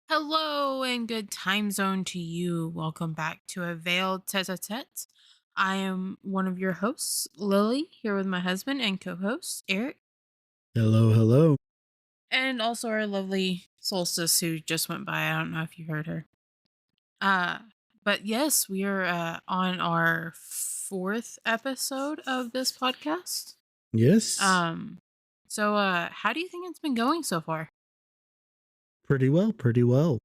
Hello and good time zone to you. Welcome back to a veiled tete-a-tete. I am one of your hosts, Lily, here with my husband and co-host, Eric, Hello, hello. and also our lovely Solstice who just went by. I don't know if you heard her. Uh, but yes, we are on our fourth episode of this podcast. Yes, Um, so how do you think it's been going so far? pretty well, pretty well.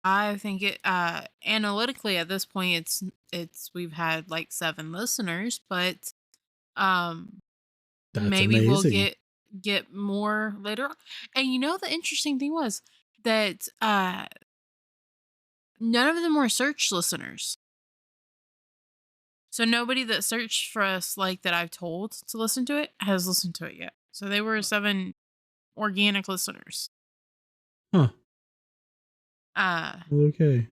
I think it analytically at this point it's we've had like 7 listeners, but um That's maybe we'll amazing. get more later on. And the interesting thing was that none of them were search listeners. So nobody that searched for us like that I've told to listen to it has listened to it yet. So they were 7 organic listeners. Huh. Uh Okay.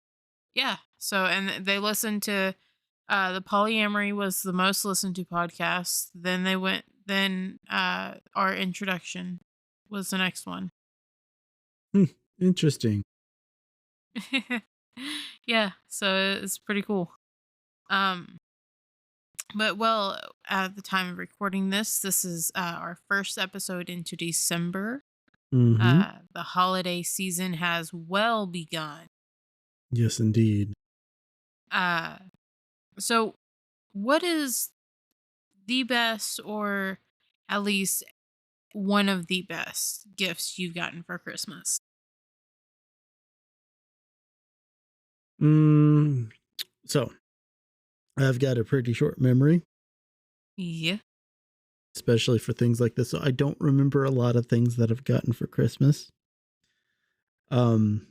Yeah. So and they listened to the polyamory was the most listened to podcast. Then our introduction was the next one. Hmm. Interesting. Yeah, so it's pretty cool. Um but well, at the time of recording this is our first episode into December. Mm-hmm. The holiday season has well begun. Yes, indeed. Uh so what is the best, or at least one of the best gifts you've gotten for Christmas? Mm, so I've got a pretty short memory, Yeah. especially for things like this. So I don't remember a lot of things that I've gotten for Christmas. Um,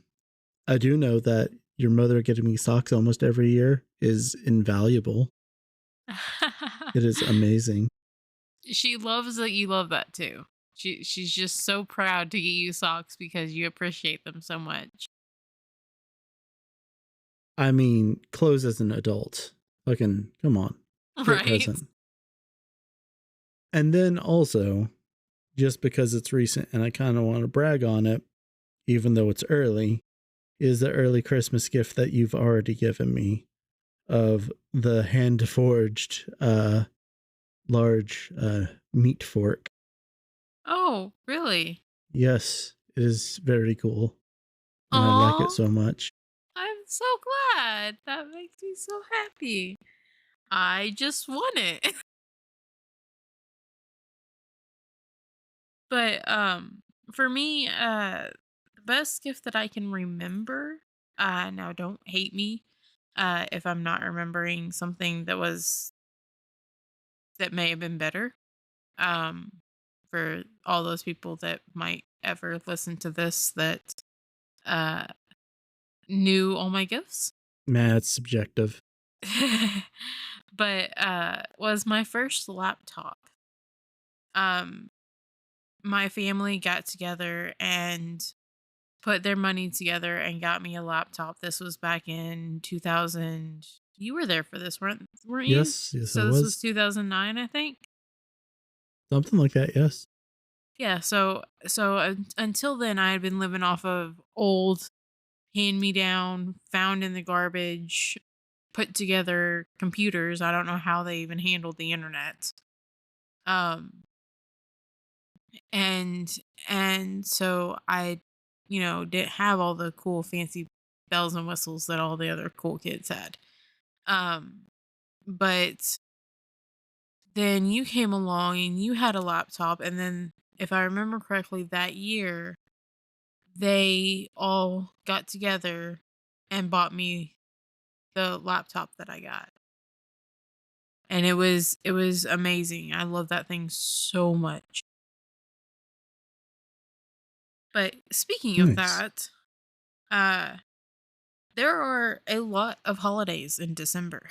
I do know that your mother getting me socks almost every year is invaluable. It is amazing. She loves that you love that too. She's just so proud to get you socks because you appreciate them so much. I mean, clothes as an adult. Fucking, come on. Great Right? present. And then also, just because it's recent and I kind of want to brag on it, even though it's early, is the early Christmas gift that you've already given me of the hand forged large meat fork. Oh, really? Yes, it is very cool. And I like it Oh, so much. I'm so glad. That makes me so happy. I just want it. But for me, the best gift that I can remember, now don't hate me if I'm not remembering something that may have been better. Um for all those people that might ever listen to this that uh knew all my gifts. Man, it's subjective. But was my first laptop. Um my family got together and put their money together and got me a laptop. This was back in 2000. You were there for this, weren't you? Yes, yes, I So this was was. 2009, I think. Something like that, yes. Yeah, until then I had been living off of old hand me down, found in the garbage, put together computers. I don't know how they even handled the internet. Um and so I, didn't have all the cool fancy bells and whistles that all the other cool kids had. Um but then you came along and you had a laptop, and then if I remember correctly that year they all got together and bought me the laptop that I got. And it was amazing. I love that thing so much. But speaking of Nice. that, uh there are a lot of holidays in December.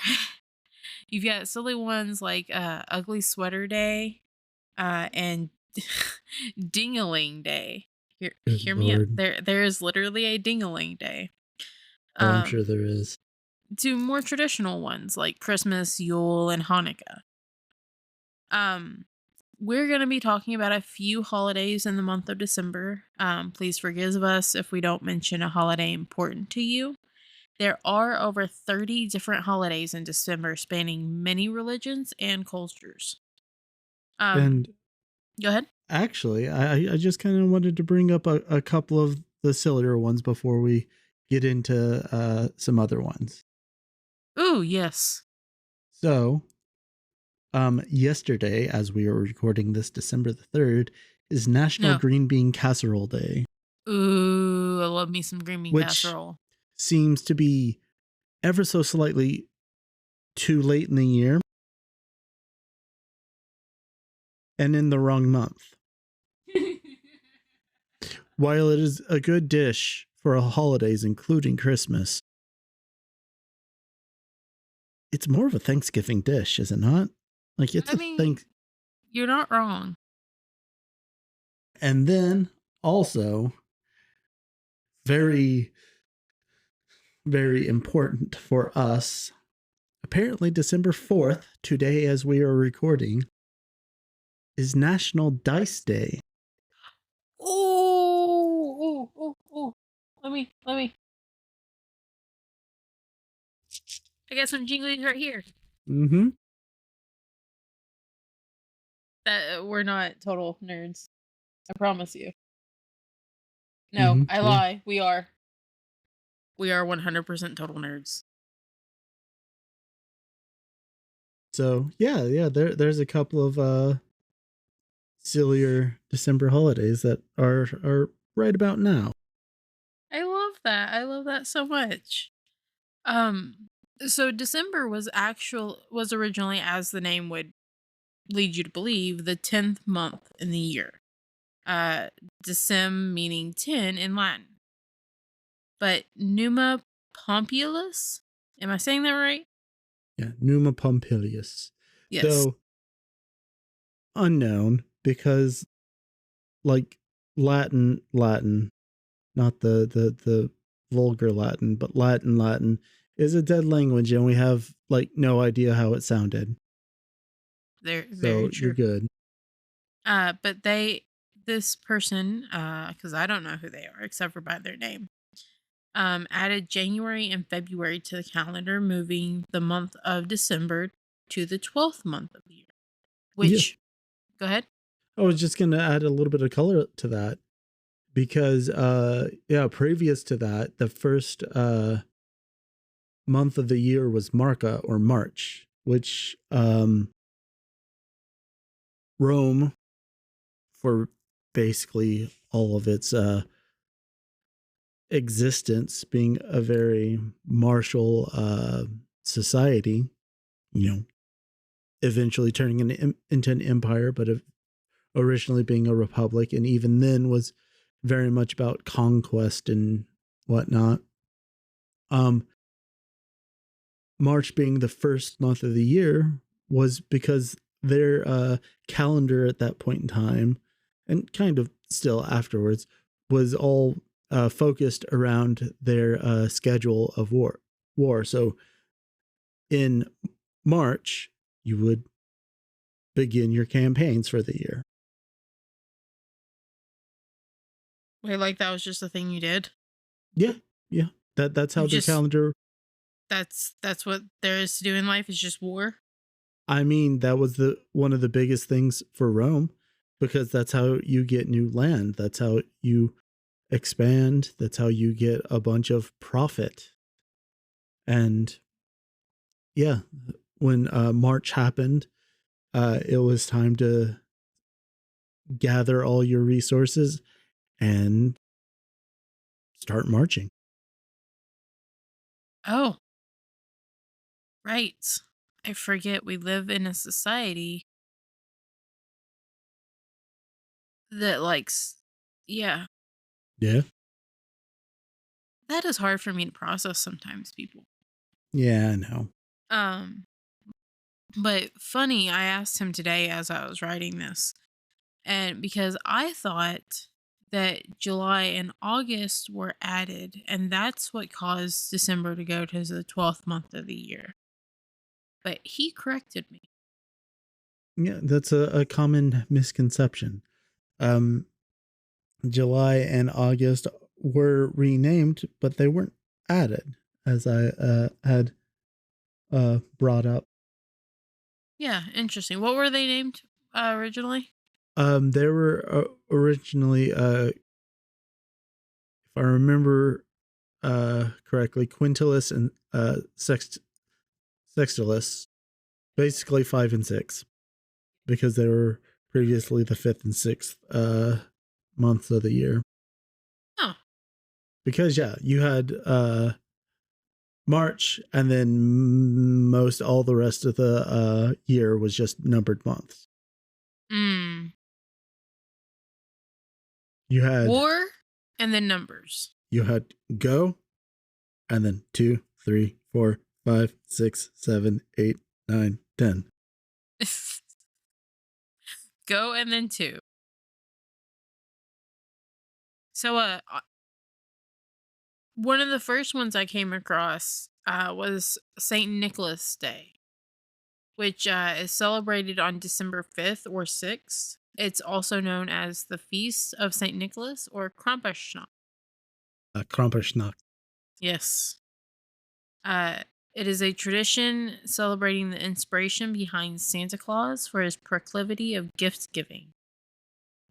You've got silly ones like Ugly Sweater Day, and Dingaling Day. Good Hear me out. lord. There is literally a Dingaling Day. Oh, I'm sure Um there is. to more traditional ones like Christmas, Yule, and Hanukkah. Um we're going to be talking about a few holidays in the month of December. Please forgive us if we don't mention a holiday important to you. There are over 30 different holidays in December spanning many religions and cultures. Um, And Go ahead. actually, I just kind of wanted to bring up a couple of the sillier ones before we get into some other ones. Ooh, yes. So, yesterday, as we are recording this December the 3rd, is National No. Green Bean Casserole Day, Ooh, I love me some green bean which casserole. seems to be ever so slightly too late in the year and in the wrong month. While it is a good dish for holidays, including Christmas, it's more of a Thanksgiving dish, is it not? Like it's I a mean, thank. you're not wrong. And then also very, very important for us. Apparently, December 4th, today as we are recording, is National Dice Day. Ooh. Let me. I got some jinglies right here. Mm-hmm. That we're not total nerds. I promise you. No, Mm-hmm. I Yeah. lie. We are. We are 100% total nerds. So yeah, there's a couple of sillier December holidays that are right about now. I love that. I love that so much. Um so December was originally, as the name would lead you to believe, the 10th month in the year. Uh Decem meaning 10 in Latin. But Numa Pompilius, am I saying that right? Yeah, Numa Pompilius, Yes. though unknown because like Latin, not the vulgar Latin, but Latin is a dead language, and we have like no idea how it sounded. Very So you're true. good. But this person, because I don't know who they are except for by their name, added January and February to the calendar, moving the month of December to the 12th month of the year. Yeah, Which, go ahead. I was just gonna add a little bit of color to that because yeah, previous to that, the first month of the year was Marca or March, which Rome, for basically all of its existence being a very martial society, you know, eventually turning into an empire, but originally being a republic, and even then was very much about conquest and whatnot. Um, March being the first month of the year was because their calendar at that point in time, and kind of still afterwards, was all focused around their schedule of war. So in March, you would begin your campaigns for the year. Wait, like that was just a thing you did? Yeah, yeah. That's You how their just calendar. that's what there is to do in life, is just war? I mean, that was the one of the biggest things for Rome because that's how you get new land. That's how you expand. That's how you get a bunch of profit. And yeah, when March happened, it was time to gather all your resources and start marching. Oh, right. I forget we live in a society that likes, yeah, Yeah. that is hard for me to process sometimes, people. Yeah, I know. Um, but funny, I asked him today as I was writing this, and because I thought that July and August were added, and that's what caused December to go to the 12th month of the year. But he corrected me. Yeah, that's a common misconception. Um, July and August were renamed, but they weren't added, as I had brought up. Yeah, interesting. What were they named originally? They were originally, if I remember correctly, Quintilis and Sextilis, basically 5 and 6, because they were previously the fifth and sixth months of the year. Oh. Because yeah, you had March, and then most all the rest of the year was just numbered months. Mm. You had War and then numbers. go, and then 2, 3, 4, 5, 6, 7, 8, 9, 10. Go and then two. So one of the first ones I came across was St. Nicholas Day, which is celebrated on December 5th or 6th. It's also known as the Feast of St. Nicholas or Krampusnacht. Krampusnacht. Yes. Uh, it is a tradition celebrating the inspiration behind Santa Claus for his proclivity of gift giving.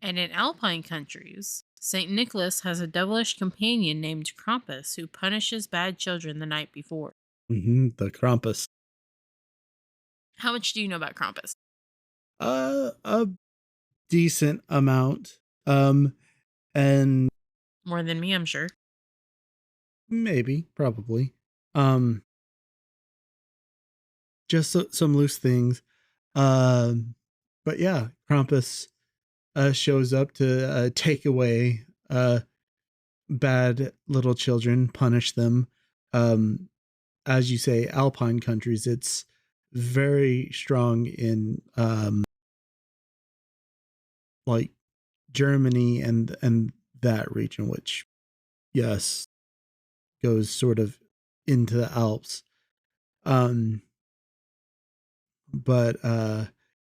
And in Alpine countries, St. Nicholas has a devilish companion named Krampus who punishes bad children the night before. The Krampus. How much do you know about Krampus? A decent amount. And More than me, I'm sure. maybe, probably. Um, just some loose things. Um, but yeah, Krampus shows up to take away bad little children, punish them. Um, as you say, Alpine countries, it's very strong in like Germany and that region, which yes goes sort of into the Alps. Um, but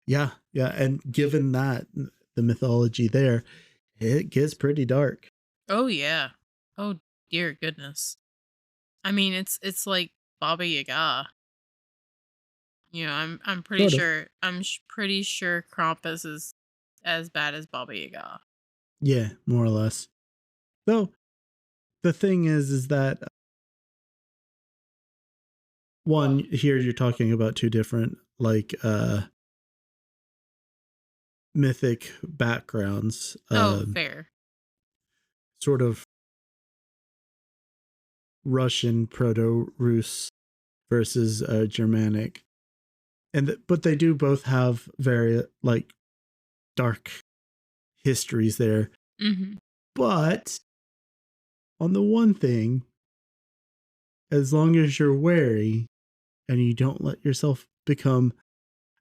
yeah, and given that the mythology there, it gets pretty dark. Oh yeah. Oh dear goodness. I mean, it's like Baba Yaga. You know, I'm pretty Sort of. sure pretty sure Krampus is as bad as Baba Yaga. Yeah, more or less. Though the thing is that one here you're talking about two different like mythic backgrounds, Oh, fair. sort of Russian proto-Rus versus Germanic, but they do both have very like dark histories there. Mhm. But on the one thing, as long as you're wary and you don't let yourself become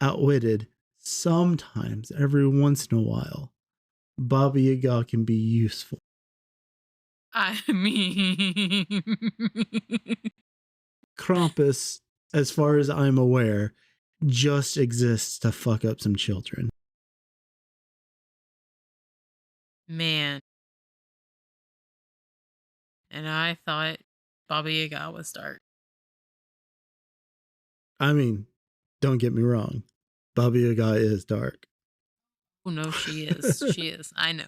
outwitted, sometimes every once in a while, Baba Yaga can be useful. I mean, Krampus, as far as I'm aware, just exists to fuck up some children. man, and I thought Baba Yaga was dark. I mean, don't get me wrong, Baba Yaga is dark. Oh no, she is. She is. I know.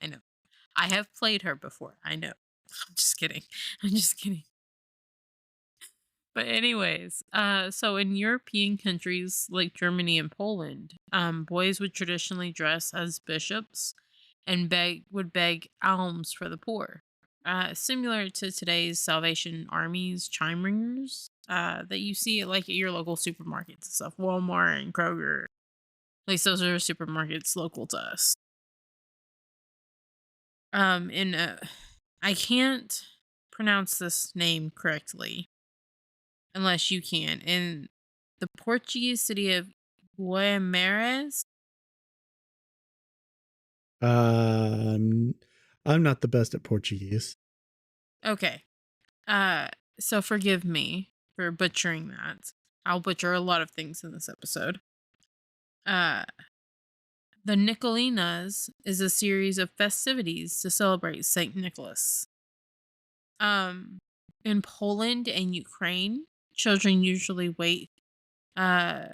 I know. I have played her before. I know. I'm just kidding. I'm just kidding. But anyways, so in European countries like Germany and Poland, boys would traditionally dress as bishops and beg alms for the poor. Similar to today's Salvation Army's chime ringers that you see at like at your local supermarkets and stuff, Walmart and Kroger. At least those are supermarkets local to us. In I can't pronounce this name correctly unless you can. In the Portuguese city of Guimarães. Um, I'm not the best at Portuguese. Okay. Uh, so forgive me for butchering that. I'll butcher a lot of things in this episode. Uh, the Nicolinas is a series of festivities to celebrate Saint Nicholas. Um, in Poland and Ukraine, children usually wait uh,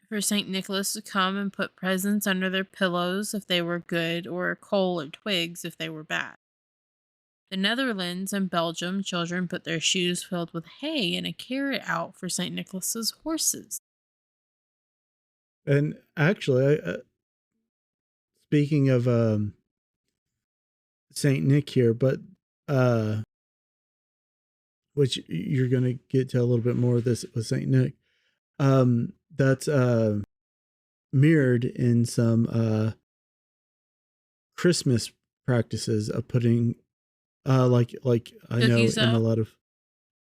for Saint Nicholas to come and put presents under their pillows if they were good, or coal or twigs if they were bad. The Netherlands and Belgium, children put their shoes filled with hay and a carrot out for St. Nicholas's horses. And actually, speaking of Saint Nick here, but uh, which you're gonna get to a little bit more of this with Saint Nick. That's mirrored in some Christmas practices of putting like I know Cookies in a out? lot of,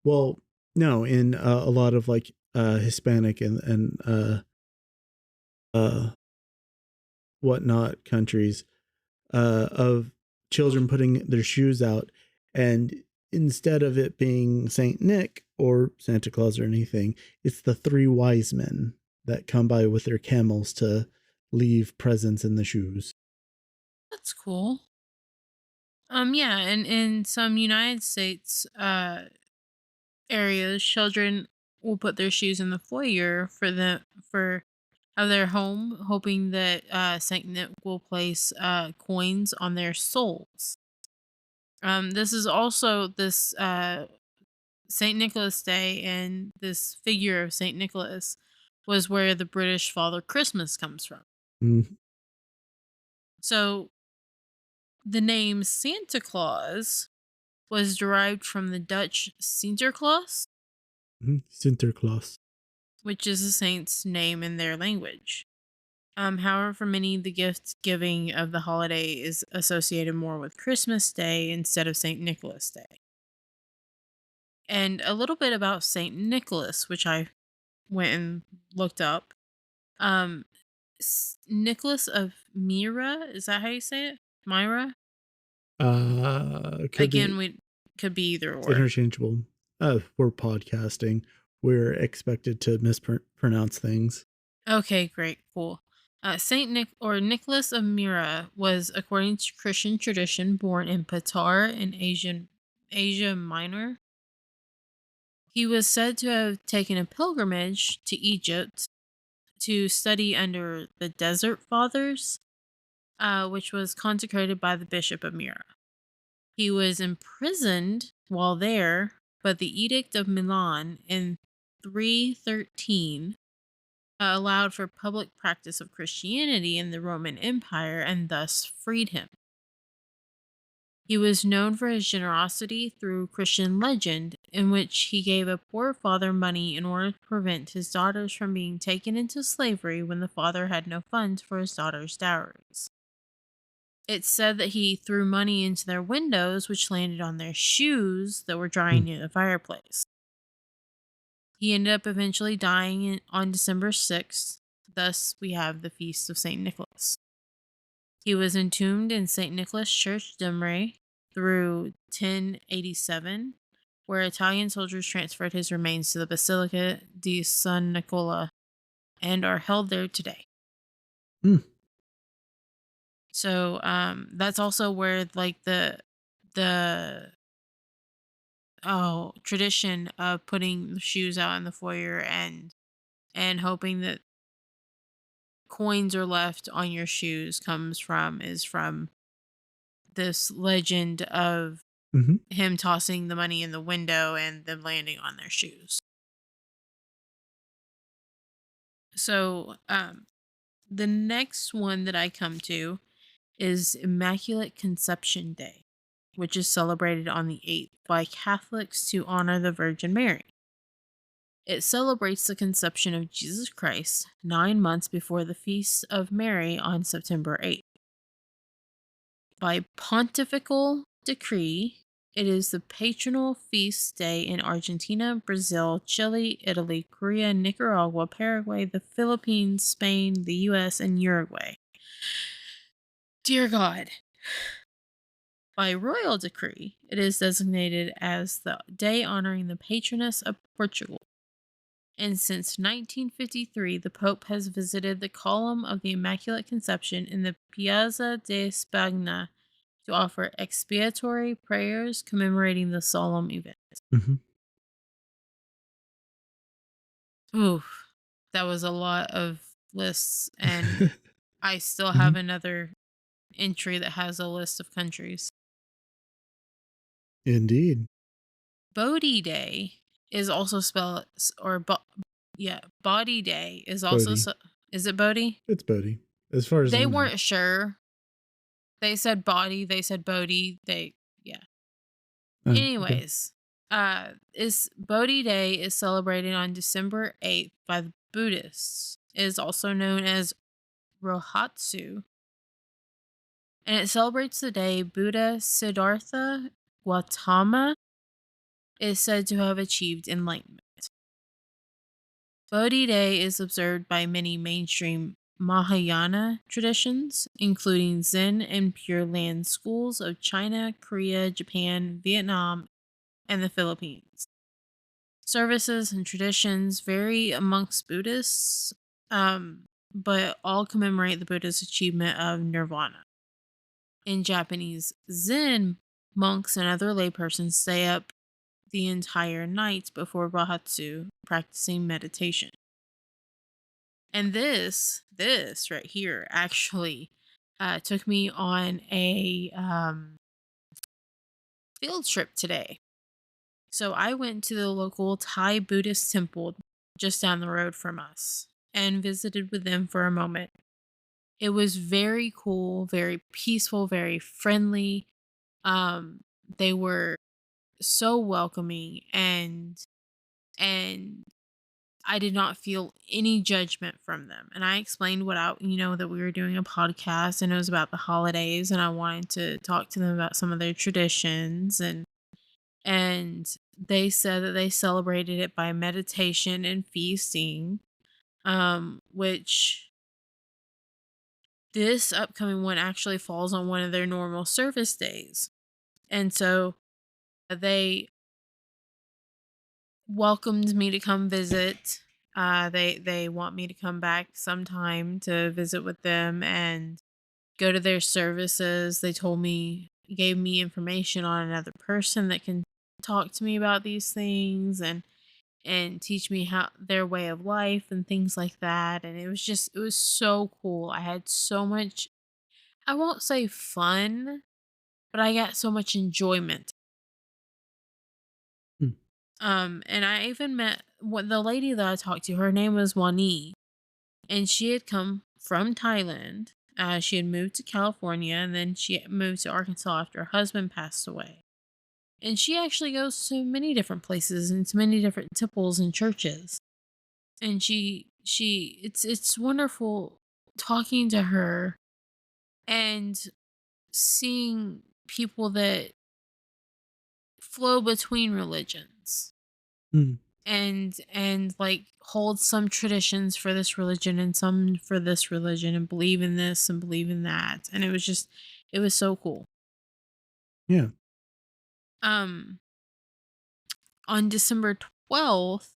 well, no, in a lot of like Hispanic and uh whatnot countries, of children putting their shoes out, and instead of it being Saint Nick or Santa Claus or anything, it's the three wise men that come by with their camels to leave presents in the shoes. That's cool. Yeah, and in some United States areas, children will put their shoes in the foyer for of their home, hoping that Saint Nick will place coins on their soles. This is also this Saint Nicholas Day, and this figure of Saint Nicholas was where the British Father Christmas comes from. Mm-hmm. So the name Santa Claus was derived from the Dutch Sinterklaas, Sinterklaas. which is a saint's name in their language. However, for many, the gift giving of the holiday is associated more with Christmas Day instead of St. Nicholas Day. And a little bit about St. Nicholas, which I went and looked up. Um, Nicholas of Myra, is that how you say it? Myra? Could Again, be. we could be either It's or. interchangeable. We're podcasting. We're expected to mispronounce things. Okay, great, cool. Saint Nick or Nicholas of Myra was, according to Christian tradition, born in Patar in Asia Minor. He was said to have taken a pilgrimage to Egypt to study under the Desert Fathers, which was consecrated by the Bishop of Myra. He was imprisoned while there, but the Edict of Milan in 313 allowed for public practice of Christianity in the Roman Empire and thus freed him. He was known for his generosity through Christian legend, in which he gave a poor father money in order to prevent his daughters from being taken into slavery when the father had no funds for his daughters' dowries. It's said that he threw money into their windows, which landed on their shoes that were drying Hmm. near the fireplace. He ended up eventually dying on December 6th. Thus, we have the Feast of St. Nicholas. He was entombed in St. Nicholas Church, Dumre, through 1087, where Italian soldiers transferred his remains to the Basilica di San Nicola and are held there today. Hmm. So that's also where like the tradition of putting the shoes out in the foyer and hoping that coins are left on your shoes comes from is from this legend of Mm-hmm. him tossing the money in the window and them landing on their shoes. So the next one that I come to is Immaculate Conception Day, which is celebrated on the 8th by Catholics to honor the Virgin Mary. It celebrates the conception of Jesus Christ 9 months before the Feast of Mary on September 8th. By pontifical decree, it is the patronal feast day in Argentina, Brazil, Chile, Italy, Korea, Nicaragua, Paraguay, the Philippines, Spain, the US, and Uruguay. Dear God. By royal decree, it is designated as the day honoring the patroness of Portugal. And since 1953, the Pope has visited the Column of the Immaculate Conception in the Piazza de Spagna to offer expiatory prayers commemorating the solemn event. Mhm. Oof, that was a lot of lists, and I still have Mhm. another entry that has a list of countries. Indeed. Bodhi Day is also spelled yeah, Body Day is also Bodhi. is it Bodhi? It's Bodhi, as far as I They know. weren't sure. They said body, they said Bodhi, yeah. Okay. Anyways, is Bodhi Day is celebrated on December 8th by the Buddhists. It is also known as Rohatsu, and it celebrates the day Buddha Siddhartha Gautama is said to have achieved enlightenment. Bodhi Day is observed by many mainstream Mahayana traditions, including Zen and Pure Land schools of China, Korea, Japan, Vietnam, and the Philippines. Services and traditions vary amongst Buddhists, but all commemorate the Buddha's achievement of nirvana. In Japanese Zen, monks and other laypersons stay up the entire night before Rahatsu, practicing meditation. And this right here actually took me on a field trip today. So I went to the local Thai Buddhist temple just down the road from us and visited with them for a moment. It was very cool, very peaceful, very friendly. Um, they were so welcoming, and I did not feel any judgment from them. And I explained that we were doing a podcast and it was about the holidays and I wanted to talk to them about some of their traditions, and they said that they celebrated it by meditation and feasting, which this upcoming one actually falls on one of their normal service days. And so they welcomed me to come visit. They want me to come back sometime to visit with them and go to their services. They gave me information on another person that can talk to me about these things and teach me how their way of life and things like that. And it was so cool. I had so much, I won't say fun, but I got so much enjoyment. Mm. And I even met what the lady that I talked to. Her name was Wani, and she had come from Thailand. She had moved to California, and then she had moved to Arkansas after her husband passed away. And she actually goes to many different places and to many different temples and churches. And it's wonderful talking to her and seeing people that flow between religions Mm. and like hold some traditions for this religion and some for this religion and believe in this and believe in that, and it was so cool. Yeah. um on December 12th,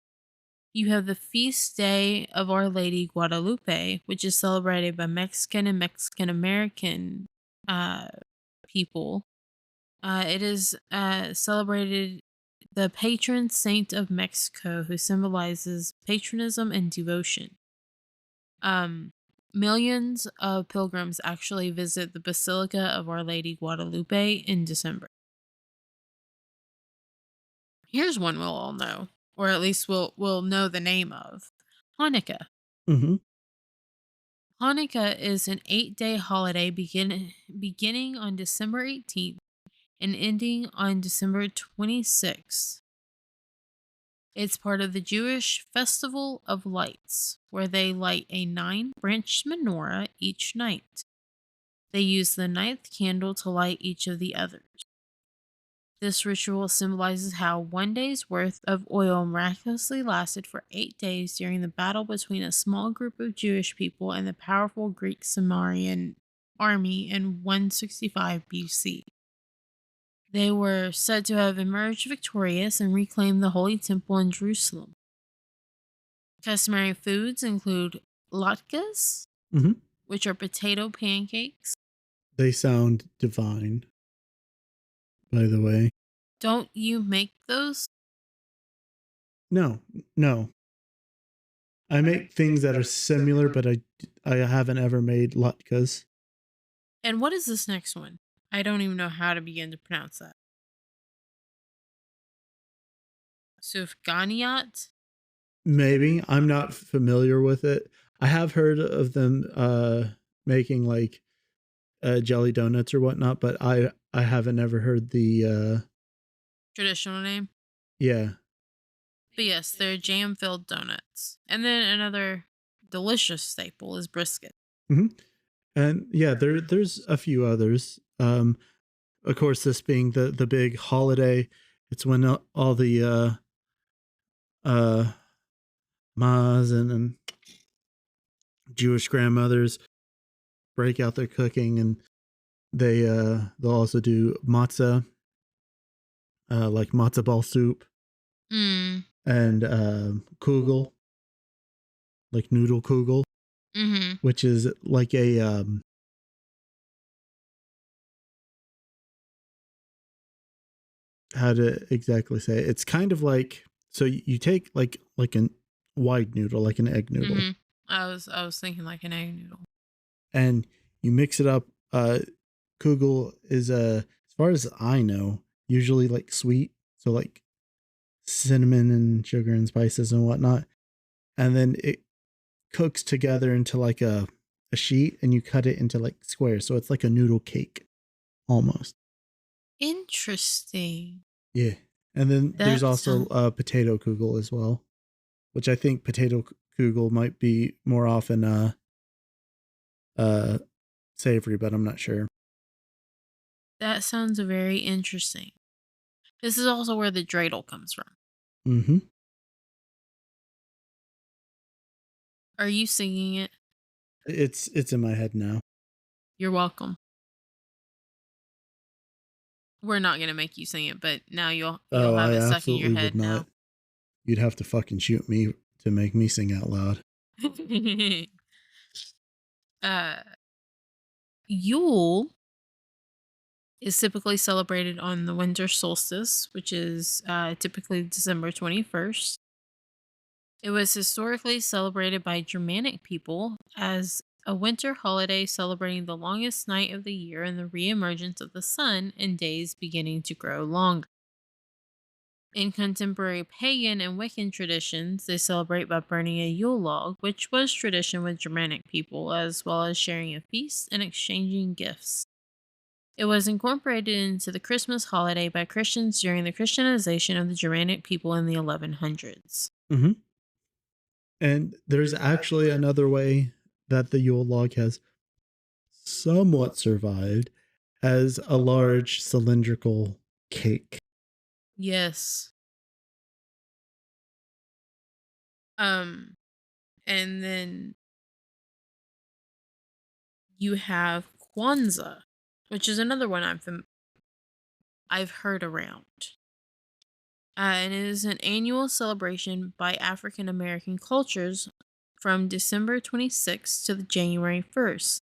you have the feast day of Our Lady Guadalupe, which is celebrated by Mexican and Mexican American uh people. It is celebrated the patron saint of Mexico, who symbolizes patriotism and devotion. Um, Millions of pilgrims actually visit the Basilica of Our Lady Guadalupe in December. Here's one we'll all know, or at least we'll know the name of: Hanukkah. Mhm. Hanukkah is an 8-day holiday beginning on December 18th and ending on December 26th. It's part of the Jewish Festival of Lights, where they light a 9-branched menorah each night. They use the ninth candle to light each of the others. This ritual symbolizes how one day's worth of oil miraculously lasted for 8 days during the battle between a small group of Jewish people and the powerful Greek Samarian army in 165 BC. They were said to have emerged victorious and reclaimed the Holy Temple in Jerusalem. Customary foods include latkes, Hmm. which are potato pancakes. They sound divine, by the way. Don't you make those? No, no. I make things that are similar, but I haven't ever made latkes. And what is this next one? I don't even know how to begin to pronounce that. Sufganiyat? Maybe I'm not familiar with it. I have heard of them making like jelly donuts or whatnot, but I haven't ever heard the Traditional name. yeah. But yes, they're jam filled donuts. And then another delicious staple is brisket. Hmm. And yeah, there's a few others. Of course, this being the big holiday, it's when all the uh mas and Jewish grandmothers break out their cooking, and they'll also do matzah, like matzo ball soup, Mm. and kugel, like noodle kugel, Mm-hmm. which is like a how to exactly say it? It's kind of like, so you take like a wide noodle, like an egg noodle, Mm-hmm. I was thinking like an egg noodle. and you mix it up. Kugel is as far as I know, usually like sweet, so like cinnamon and sugar and spices and whatnot, and then it cooks together into like a sheet, and you cut it into like squares, so it's like a noodle cake almost. Interesting. Yeah, and then there's That also sounds potato kugel as well, which I think potato kugel might be more often uh savory, but I'm not sure. that sounds very interesting. This is also where the dreidel comes from. Hmm. Are you singing it? It's in my head now. You're welcome. We're not gonna make you sing it, but now you'll Oh, have I it stuck in your absolutely would head not. now. You'd have to fucking shoot me to make me sing out loud. uh, Yule is typically celebrated on the winter solstice, which is typically December 21st. It was historically celebrated by Germanic people as a winter holiday celebrating the longest night of the year and the reemergence of the sun and days beginning to grow longer. In contemporary pagan and Wiccan traditions, they celebrate by burning a Yule log, which was tradition with Germanic people, as well as sharing a feast and exchanging gifts. It was incorporated into the Christmas holiday by Christians during the Christianization of the Germanic people in the 1100s. Hmm. And there's actually another way that the Yule log has somewhat survived as a large cylindrical cake. Yes. Um, and then you have Kwanzaa, which is another one I've heard around. And it is an annual celebration by African American cultures from December 26th to the January 1st,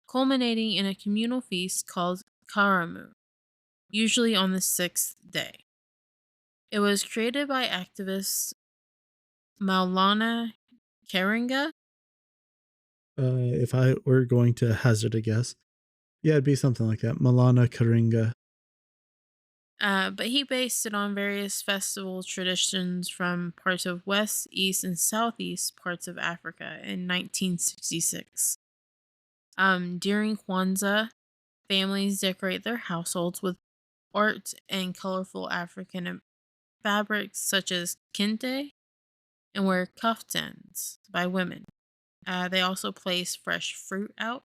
culminating in a communal feast called Karamu, usually on the sixth day. It was created by activist Maulana Karenga, If I were going to hazard a guess, yeah, it'd be something like that. Milana Karinga. but he based it on various festival traditions from parts of West, East, and Southeast parts of Africa in 1966. During Kwanzaa, families decorate their households with art and colorful African fabrics such as kente and wear kaftans by women. They also place fresh fruit out,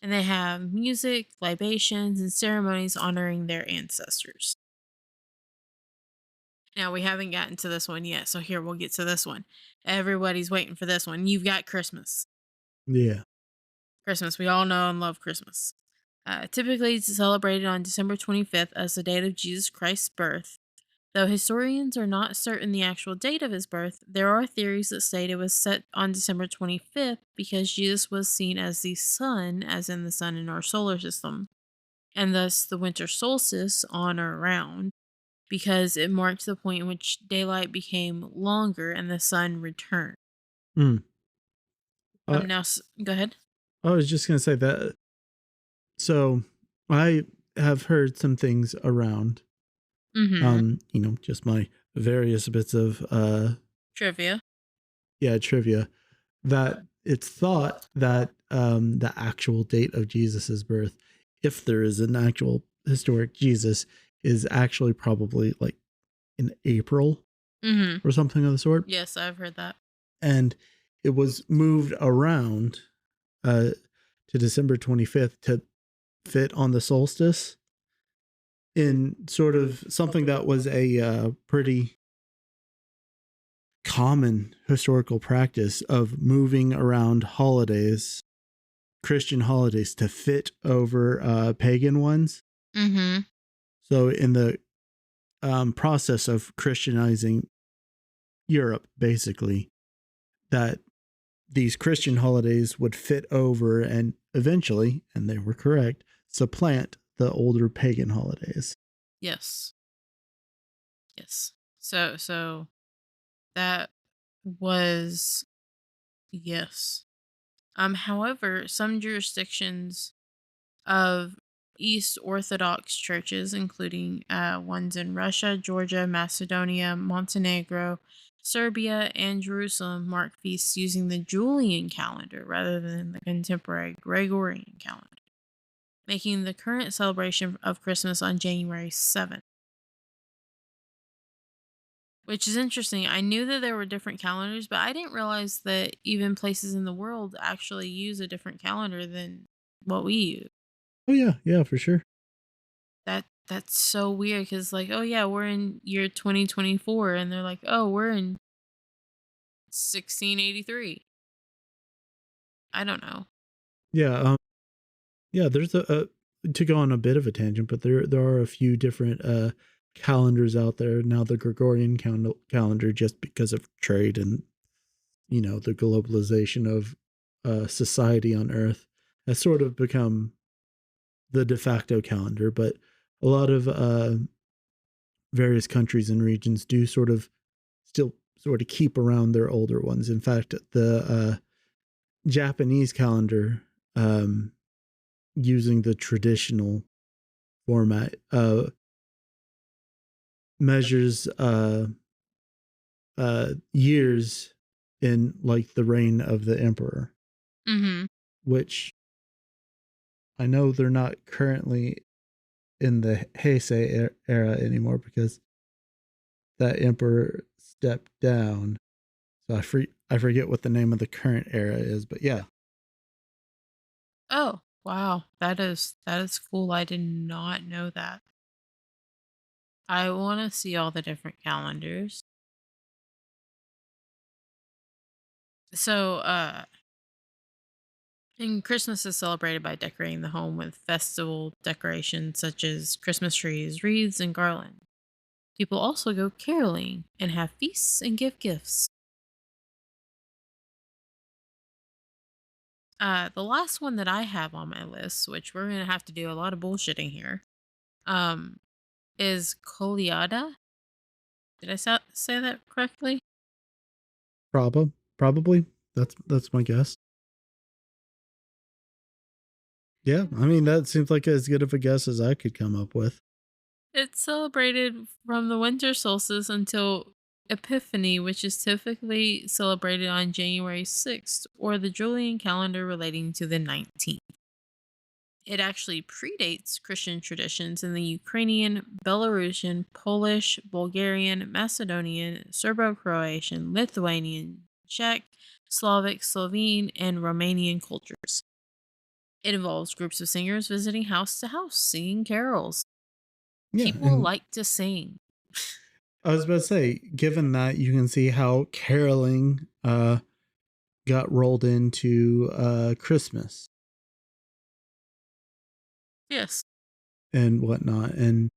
and they have music, libations, and ceremonies honoring their ancestors. Now, we haven't gotten to this one yet, so here we'll get to this one. Everybody's waiting for this one. You've got Christmas. Yeah. Christmas, we all know and love Christmas. Typically, it's celebrated on December 25th as the date of Jesus Christ's birth. Though historians are not certain the actual date of his birth, there are theories that state it was set on December 25th because Jesus was seen as the sun, as in the sun in our solar system, and thus the winter solstice on or around, because it marked the point in which daylight became longer and the sun returned. Mm. Uh, Go ahead. I was just going to say that. So I have heard some things around, Mm-hmm. just my various bits of, Trivia. yeah, trivia, that it's thought that the actual date of Jesus's birth, if there is an actual historic Jesus, is actually probably like in April Mm-hmm. or something of the sort. Yes, I've heard that. And it was moved around uh, to December 25th to fit on the solstice in sort of something that was a pretty common historical practice of moving around holidays, Christian holidays, to fit over pagan ones. Mm-hmm. So, in the process of Christianizing Europe, basically, that these Christian holidays would fit over and eventually, and they were correct, supplant the older pagan holidays. Yes. Yes. So that was yes. However, some jurisdictions of East Orthodox churches, including ones in Russia, Georgia, Macedonia, Montenegro, Serbia, and Jerusalem, mark feasts using the Julian calendar rather than the contemporary Gregorian calendar, making the current celebration of Christmas on January 7th. Which is interesting. I knew that there were different calendars, but I didn't realize that even places in the world actually use a different calendar than what we use. Oh, yeah, yeah, for sure. That's so weird because like, oh yeah, we're in year 2024, and they're like, oh, we're in 1683. I don't know. Yeah, yeah, there's to go on a bit of a tangent, but there are a few different calendars out there now. The Gregorian calendar, just because of trade and the globalization of society on Earth, has sort of become the de facto calendar. But a lot of various countries and regions do sort of still sort of keep around their older ones. In fact, the Japanese calendar, using the traditional format, measures years in like the reign of the emperor, Mm-hmm. which I know they're not currently in the Heisei era anymore because that emperor stepped down. So I forget what the name of the current era is, but yeah. Oh wow, that is cool. I did not know that. I want to see all the different calendars. So, and Christmas is celebrated by decorating the home with festival decorations such as Christmas trees, wreaths, and garlands. People also go caroling and have feasts and give gifts. The last one that I have on my list, which we're gonna have to do a lot of bullshitting here, um, is Coliada. Did I say that correctly? Probably. That's my guess. Yeah, I mean that seems like as good of a guess as I could come up with. It's celebrated from the winter solstice until Epiphany, which is typically celebrated on January 6th, or the Julian calendar relating to the 19th. It actually predates Christian traditions in the Ukrainian, Belarusian, Polish, Bulgarian, Macedonian, Serbo Croatian, Lithuanian, Czech, Slavic, Slovene, and Romanian cultures. It involves groups of singers visiting house to house, singing carols. Yeah, People and like to sing. I was about to say, given that you can see how caroling got rolled into Christmas Yes. and whatnot, and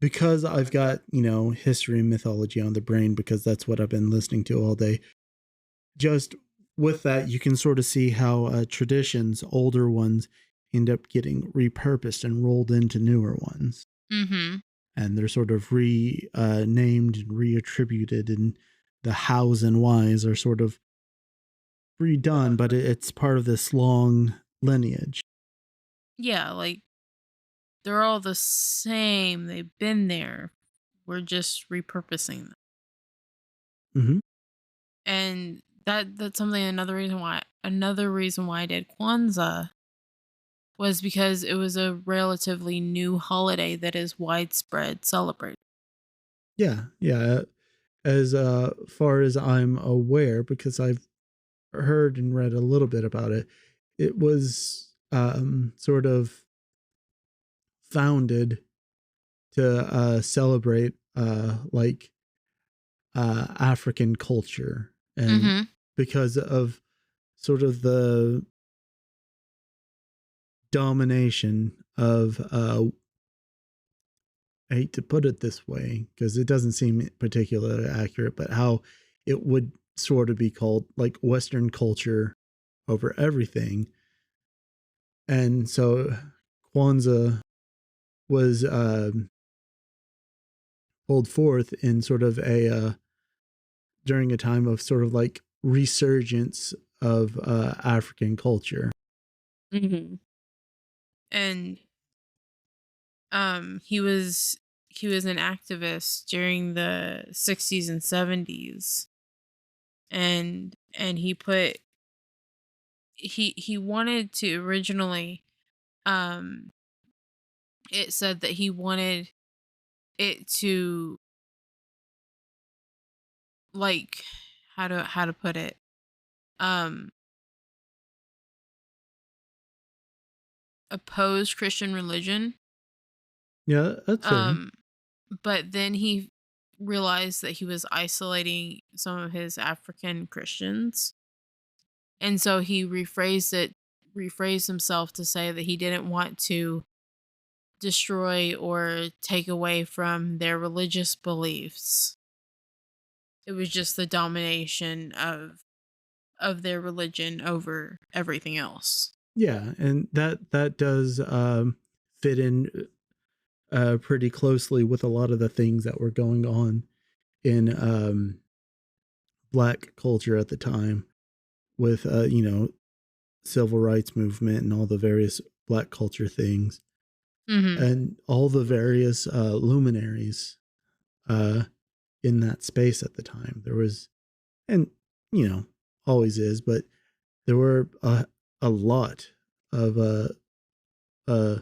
because I've got, history and mythology on the brain because that's what I've been listening to all day. Just with that, you can sort of see how traditions, older ones, end up getting repurposed and rolled into newer ones. Mhm. And they're sort of named and reattributed, and the hows and whys are sort of redone, but it's part of this long lineage. Yeah, like, they're all the same, they've been there, we're just repurposing them. Hmm. And that's something another reason why I did Kwanzaa was because it was a relatively new holiday that is widespread celebrated. Yeah, yeah. As far as I'm aware, because I've heard and read a little bit about it, it was sort of founded to celebrate like African culture, and Mhm. because of sort of the domination of I hate to put it this way because it doesn't seem particularly accurate, but how it would sort of be called like Western culture over everything. And so Kwanzaa was pulled forth in sort of during a time of sort of like resurgence of African culture. Mhm. And he was an activist during the 60s and 70s, and he wanted to originally, um it said that he wanted it to, like, how to put it, um oppose Christian religion. Yeah, that's fair. um but then he realized that he was isolating some of his African Christians, and so he rephrased himself to say that he didn't want to destroy or take away from their religious beliefs. It was just the domination of their religion over everything else. Yeah, and that does fit in pretty closely with a lot of the things that were going on in black culture at the time with civil rights movement and all the various black culture things Mhm. and all the various luminaries uh in that space at the time. There was, and always is, but there were a lot of uh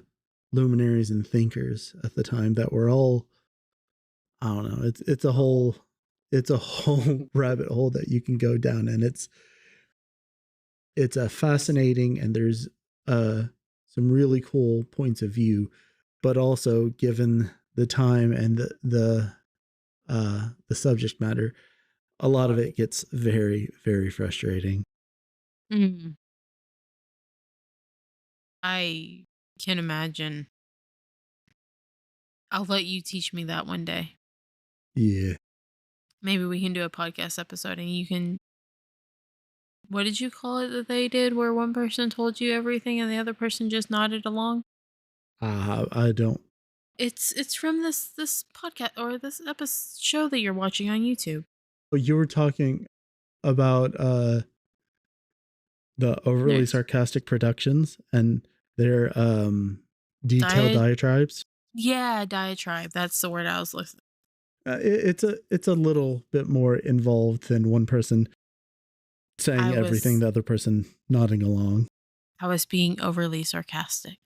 luminaries and thinkers at the time that were all, I don't know, it's a whole rabbit hole that you can go down, and it's a fascinating, and there's uh some really cool points of view, but also given the time and the subject matter, a lot of it gets very, very frustrating. Mhm. I can imagine. I'll let you teach me that one day. Yeah. Maybe we can do a podcast episode and you can, what did you call it that they did where one person told you everything and the other person just nodded along? I don't. It's from this podcast or this episode show that you're watching on YouTube. But you were talking about the overly There's sarcastic productions and their detailed diet diatribes. Yeah, diatribe. That's the word I was listening. It's a little bit more involved than one person saying I everything, was the other person nodding along. I was being overly sarcastic.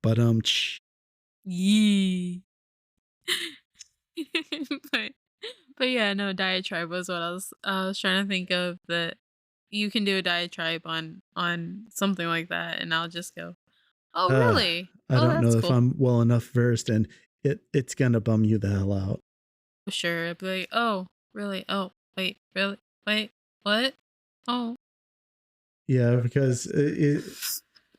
But Yee. but but yeah, no, diatribe was what I was trying to think of, that you can do a diatribe on something like that and I'll just go, "Oh, uh, really? I Oh, don't that's know if cool." I'm well enough versed, and it's gonna bum you the hell out. Sure, I'd be like, "Oh, really? Oh, wait, really? Wait, what? Oh." Yeah, because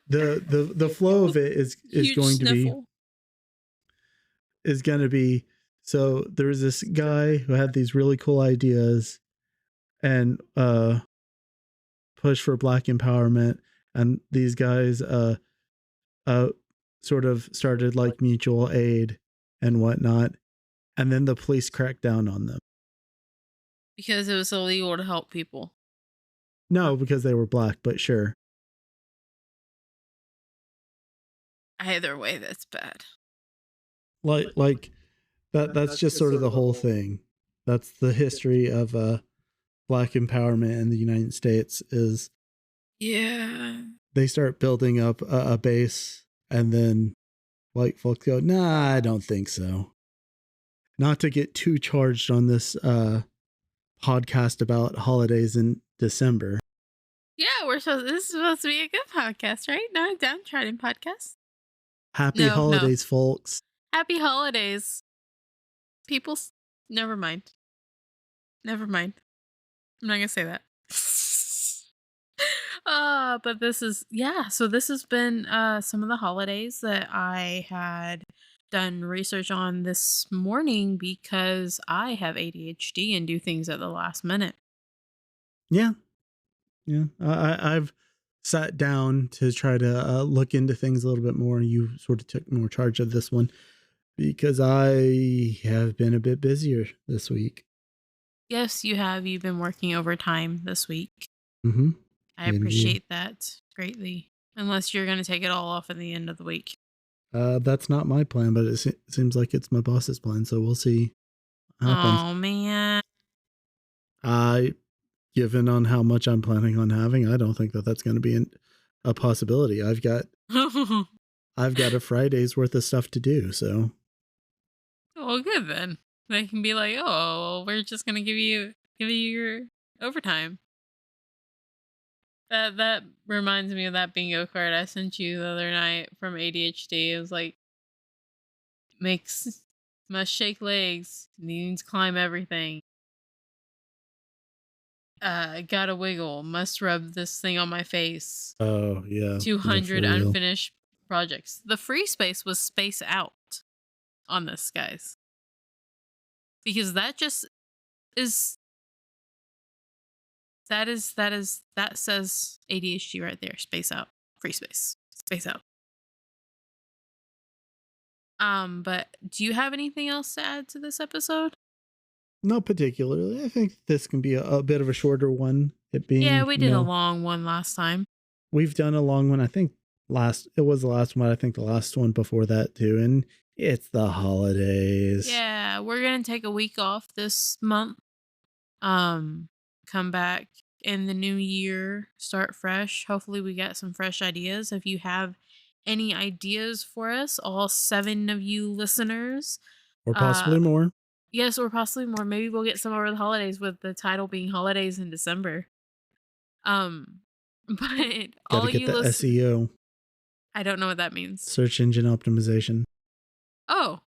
The flow of it is Huge going to be sniffle. is going to be so there was this guy who had these really cool ideas and push for black empowerment, and these guys uh sort of started like mutual aid and whatnot, and then the police cracked down on them. Because it was illegal to help people. No, because they were black, but sure. Either way, that's bad. Like that's just sort of the whole thing. That's the history of black empowerment in the United States is Yeah. they start building up a base, and then white folks go, nah, I don't think so. Not to get too charged on this podcast about holidays in December. Yeah, this is supposed to be a good podcast, right? Not a downtrodden podcast. Happy holidays, folks. Happy holidays. Never mind. Never mind. I'm not gonna say that. But so this has been some of the holidays that I had done research on this morning because I have ADHD and do things at the last minute. Yeah. I've sat down to try to look into things a little bit more. You sort of took more charge of this one because I have been a bit busier this week. Yes, you have. You've been working overtime this week. Mm-hmm. I appreciate that greatly. Unless you're going to take it all off at the end of the week. That's not my plan, but it seems like it's my boss's plan, so we'll see what happens. Oh, man. Given on how much I'm planning on having, I don't think that that's going to be a possibility. I've got a Friday's worth of stuff to do, so. Well, good then. They can be like, "Oh, we're just gonna give you your overtime." That reminds me of that bingo card I sent you the other night from ADHD. It was like, must shake legs, needs climb everything. Gotta wiggle, must rub this thing on my face. Oh yeah. 200 unfinished projects. The free space was space out on this, guys. Because that just is that says ADHD right there. Space out. Free space. Space out. But do you have anything else to add to this episode? Not particularly. I think this can be a bit of a shorter one. It being we did a long one last time. We've done a long one. I think it was the last one. I think the last one before that too. And it's the holidays. Yeah, we're gonna take a week off this month. Come back in the new year, start fresh. Hopefully we got some fresh ideas. If you have any ideas for us, all 7 of you listeners, or possibly more. Yes, or possibly more. Maybe we'll get some over the holidays with the title being Holidays in December. But gotta get the SEO. I don't know what that means. Search engine optimization. Oh.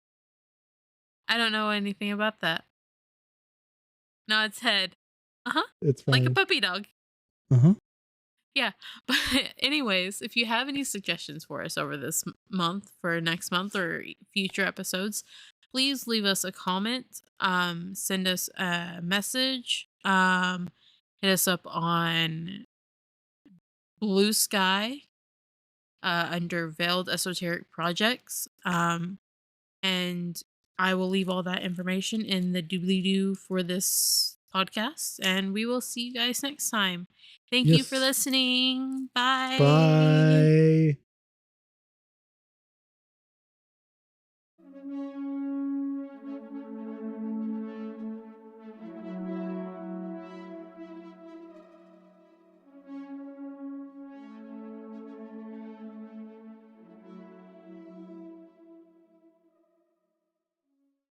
I don't know anything about that. No, it's head. Uh-huh. It's fine. Like a puppy dog. Uh-huh. Yeah. But anyways, if you have any suggestions for us over this month, for next month or future episodes, please leave us a comment. Send us a message. Hit us up on Blue Sky under Veiled Esoteric Projects. And I will leave all that information in the doobly-doo for this podcast. And we will see you guys next time. Thank you for listening. Bye. Bye.